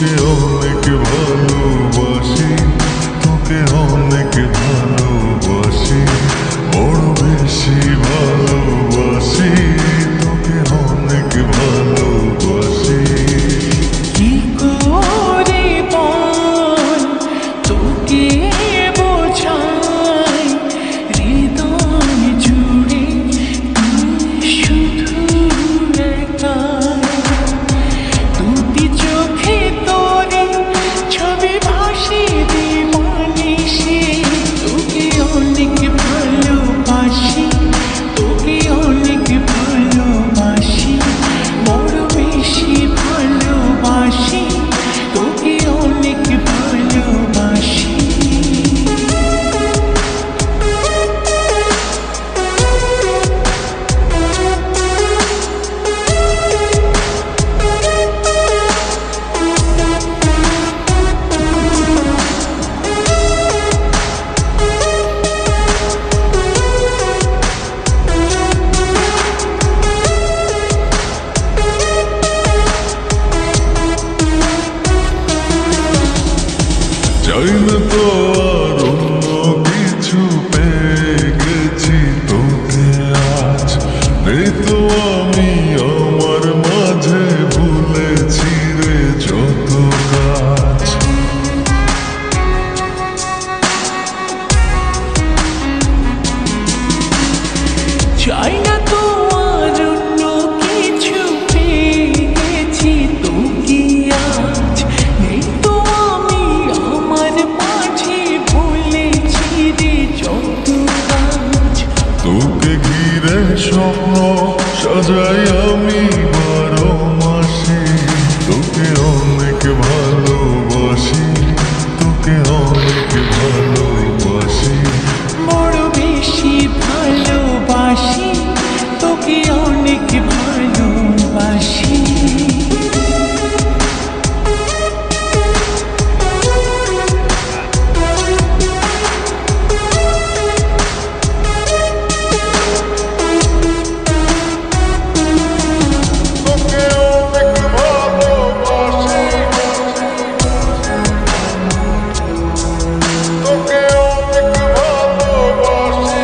তোকে অনেক ভালোবাসি, তোকে অনেক ভালোবাসি, বড় বেশি ভালোবাসি, তোকে অনেক ভালোবাসি। কি করে বল তোকে বোঝাই, হৃদয় জুড়ে তুই শুধু একাই। দুটি চোখে তোরে ছবি ভাসে দিবানিশি, তোকে অনেক ভালোবাসি, তোকে অনেক ভালোবাসি, বড় বেশি ভালোবাসি, তোকে অনেক ভালোবাসি। চাই না তো আর অন্য কিছু, পেয়ে গেছি তোকে আজ। নেই তো আমি আমার মাঝে, ভুলেছি রে যত কাজ। চাই না তো আর অন্য কিছু, পেয়ে গেছি তোকে আজ। নেই তো আমি আমার মাঝে, ভুলেছি রে যত কাজ। তোকে ঘিরে স্বপ্ন সাজাই আমি 12 মাসে, তোকে অনেক ভালোবাসি, তোকে অনেক ভালোবাসি, বড় বেশি ভালোবাসি, তোকে অনেক ভালোবাসি। তোকে অনেক ভালোবাসি, তোকে অনেক ভালোবাসি।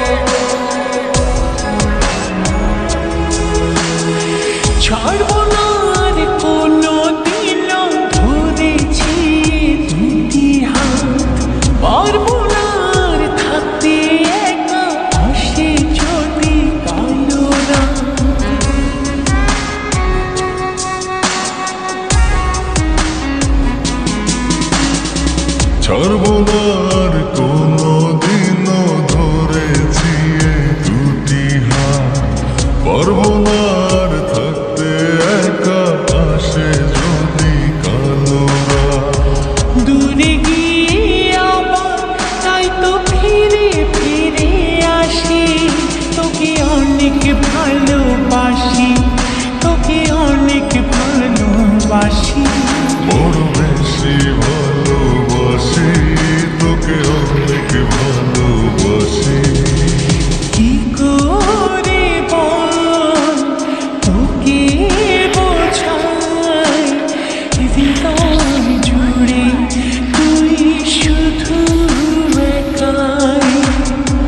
ছাড়বো না আর কোনো দিনও, ধরেছি দুটি হাত। পারবো না আর থাকতে একা, আসে যদি কালো রাত। ছাড়বো না আর কোনো দিনও, ধরেছি এই দুটি হাত। পারবো না আর থাকতে একা, আসে যদি কালো রাত। দূরে গিয়ে আবার তাই তো ফিরে ফিরে আসি, তোকে অনেক ভালোবাসি, তোকে অনেক ভালোবাসি, বড় বেশি ভালোবাসি, তোকে অনেক ভালোবাসি।